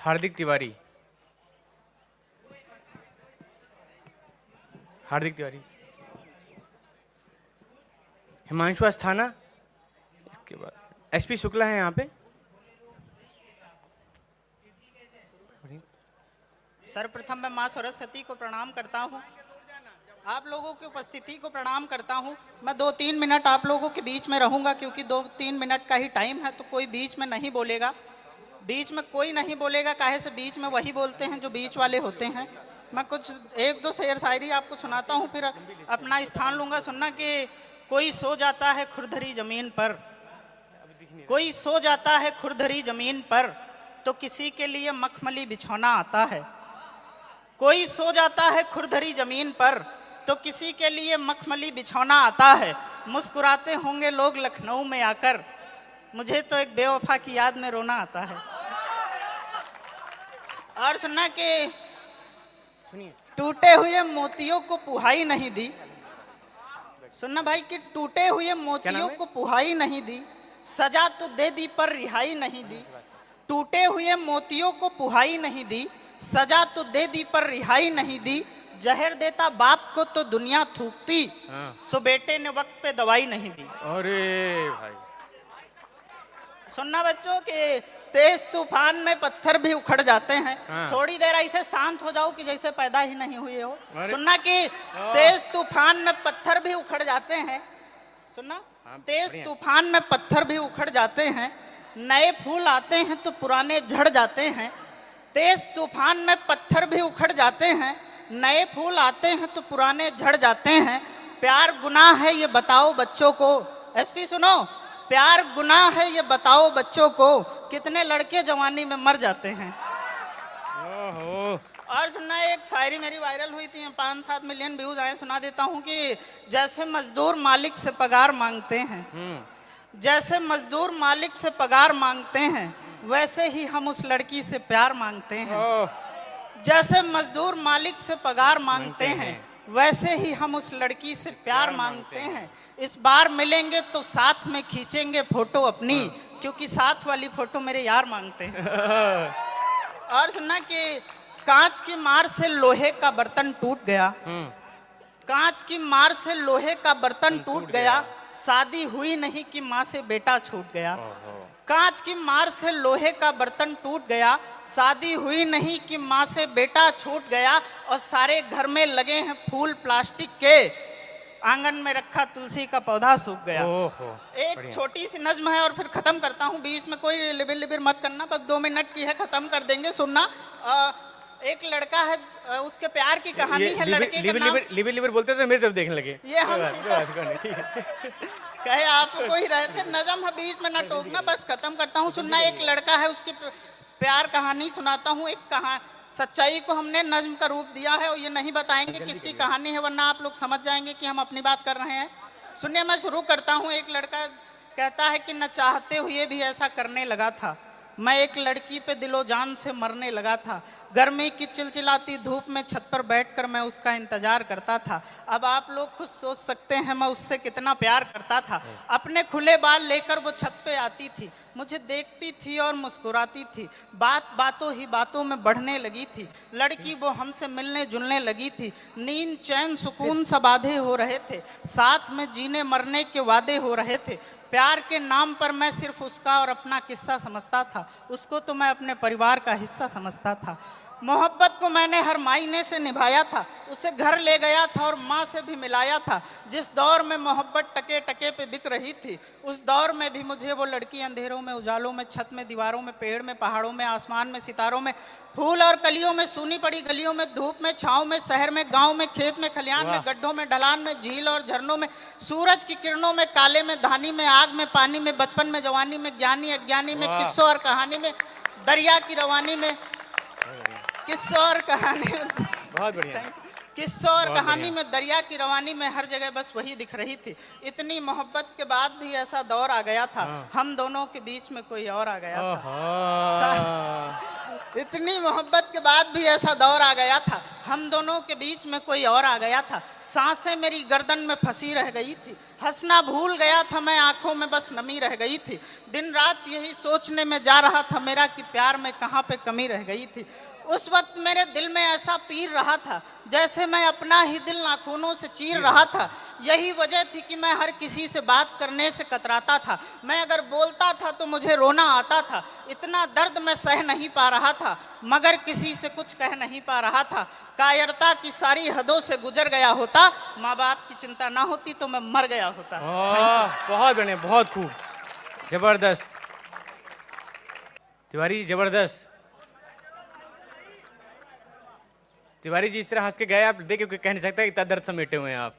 हार्दिक तिवारी। हार्दिक तिवारी। हिमांशु अस्थाना। इसके बाद एसपी शुक्ला है यहाँ पे। सर्वप्रथम मैं माँ सरस्वती को प्रणाम करता हूँ, आप लोगों की उपस्थिति को प्रणाम करता हूँ। मैं 2-3 मिनट आप लोगों के बीच में रहूँगा, क्योंकि 2-3 मिनट का ही टाइम है, तो कोई बीच में नहीं बोलेगा। बीच में कोई नहीं बोलेगा, काहे से बीच में वही बोलते हैं जो बीच वाले होते हैं। मैं कुछ 1-2 शेर शायरी आपको सुनाता हूँ, फिर अपना स्थान लूँगा। सुनना कि कोई सो जाता है खुरदरी जमीन पर, कोई सो जाता है खुरदरी जमीन पर, तो किसी के लिए मखमली बिछौना आता है। कोई सो जाता है खुरदरी जमीन पर, तो किसी के लिए मखमली बिछौना आता है। मुस्कुराते होंगे लोग लखनऊ में आकर, मुझे तो एक बेवफा की याद में रोना आता है। और सुनना कि टूटे हुए मोतियों को पुहाई नहीं दी। सुनना भाई कि टूटे हुए मोतियों को पुहाई नहीं दी, सजा तो दे दी पर रिहाई नहीं दी। टूटे हुए मोतियों को पुहाई नहीं दी, सजा तो दे दी पर रिहाई नहीं दी। जहर देता बाप को तो दुनिया थूकती, सो बेटे ने वक्त पे दवाई नहीं दी। अरे भाई सुनना बच्चों के तेज तूफान में पत्थर भी उखड़ जाते हैं। थोड़ी देर ऐसे शांत हो जाओ कि जैसे पैदा ही नहीं हुए हो। सुनना कि तेज तूफान में पत्थर भी उखड़ जाते हैं। सुनना, तेज तूफान में पत्थर भी उखड़ जाते हैं, नए फूल आते हैं तो पुराने झड़ जाते हैं। तेज तूफान में पत्थर भी उखड़ जाते हैं, नए फूल आते हैं तो पुराने झड़ जाते हैं। प्यार गुनाह है ये बताओ बच्चों को। एसपी सुनो, प्यार गुनाह है ये बताओ बच्चों को, कितने लड़के जवानी में मर जाते हैं। और सुनना, एक शायरी मेरी वायरल हुई थी, 5-7 मिलियन व्यूज आए। सुना देता हूँ कि जैसे मजदूर मालिक से पगार मांगते हैं, जैसे मजदूर मालिक से पगार मांगते हैं, वैसे ही हम उस लड़की से प्यार मांगते हैं। जैसे मजदूर मालिक से पगार मांगते हैं, वैसे ही हम उस लड़की से प्यार मांगते हैं। इस बार मिलेंगे तो साथ में खींचेंगे फोटो अपनी, क्योंकि साथ वाली फोटो मेरे यार मांगते हैं। और सुनना कि कांच की मार से लोहे का बर्तन टूट गया, कांच की मार से लोहे का बर्तन टूट गया, शादी हुई नहीं कि माँ से बेटा छूट गया। कांच की मार से लोहे का बर्तन टूट गया, शादी हुई नहीं कि माँ से बेटा छूट गया। और सारे घर में लगे हैं फूल प्लास्टिक के, आंगन में रखा तुलसी का पौधा सूख गया। एक छोटी सी नज्म है और फिर खत्म करता हूँ। बीच में कोई लिबिर लिबिर मत करना, बस 2 मिनट की है, खत्म कर देंगे। सुनना, एक लड़का है, उसके प्यार की कहानी है। लड़के का नाम लिबिर लिबिर बोलते थे, मेरी तरफ देखने लगे। ये हम कहे आपको ही रहे थे, नजम है, बीच में ना टोकना, बस खत्म करता हूँ। सुनना, एक लड़का है, उसकी प्यार कहानी सुनाता हूँ। एक सच्चाई को हमने नज्म का रूप दिया है, और ये नहीं बताएंगे किसकी कहानी है, वरना आप लोग समझ जाएंगे कि हम अपनी बात कर रहे हैं। सुनिए, मैं शुरू करता हूँ। एक लड़का कहता है कि न चाहते हुए भी ऐसा करने लगा था, मैं एक लड़की पे दिलो जान से मरने लगा था। गर्मी की चिलचिलाती धूप में छत पर बैठकर मैं उसका इंतजार करता था। अब आप लोग खुद सोच सकते हैं मैं उससे कितना प्यार करता था। अपने खुले बाल लेकर वो छत पे आती थी, मुझे देखती थी और मुस्कुराती थी। बात बातों ही बातों में बढ़ने लगी थी। लड़की वो हमसे मिलने जुलने लगी थी। नींद चैन सुकून सब आधे हो रहे थे, साथ में जीने मरने के वादे हो रहे थे। प्यार के नाम पर मैं सिर्फ उसका और अपना किस्सा समझता था, उसको तो मैं अपने परिवार का हिस्सा समझता था। मोहब्बत को मैंने हर मायने से निभाया था, उसे घर ले गया था और माँ से भी मिलाया था। जिस दौर में मोहब्बत टके टके पे बिक रही थी, उस दौर में भी मुझे वो लड़की अंधेरों में, उजालों में, छत में, दीवारों में, पेड़ में, पहाड़ों में, आसमान में, सितारों में, फूल और कलियों में, सूनी पड़ी गलियों में, धूप में, छाँव में, शहर में, गाँव में, खेत में, खलियान में, गड्ढों में, ढलान में, झील और झरनों में, सूरज की किरणों में, काले में, धानी में, आग में, पानी में, बचपन में, जवानी में, ज्ञानी अज्ञानी में, किस्सों और कहानी में, दरिया की रवानी में, किस्सों और कहानी में, बहुत बढ़िया, किस्सों और कहानी में, दरिया की रवानी में, हर जगह बस वही दिख रही थी। इतनी मोहब्बत के बाद भी ऐसा दौर आ गया था, हम दोनों के बीच में कोई और आ गया था। इतनी मोहब्बत के बाद भी ऐसा दौर आ गया था, हम दोनों के बीच में कोई और आ गया था। सांसें मेरी गर्दन में फंसी रह गई थी, हंसना भूल गया था मैं, आंखों में बस नमी रह गई थी। दिन रात यही सोचने में जा रहा था मेरा कि प्यार में कहाँ पे कमी रह गई थी। उस वक्त मेरे दिल में ऐसा पीर रहा था जैसे मैं अपना ही दिल नाखूनों से चीर रहा था। यही वजह थी कि मैं हर किसी से बात करने से कतराता था। मैं अगर बोलता था तो मुझे रोना आता था। इतना दर्द मैं सह नहीं पा रहा था, मगर किसी से कुछ कह नहीं पा रहा था। कायरता की सारी हदों से गुजर गया होता, माँ बाप की चिंता ना होती तो मैं मर गया होता। बहुत बढ़िया, बहुत खूब, जबरदस्त तिवारी जी, जबरदस्त। तिवारी जी इस तरह हंस के गए, आप देख के कह नहीं सकता इतना दर्द समेटे हुए हैं आप।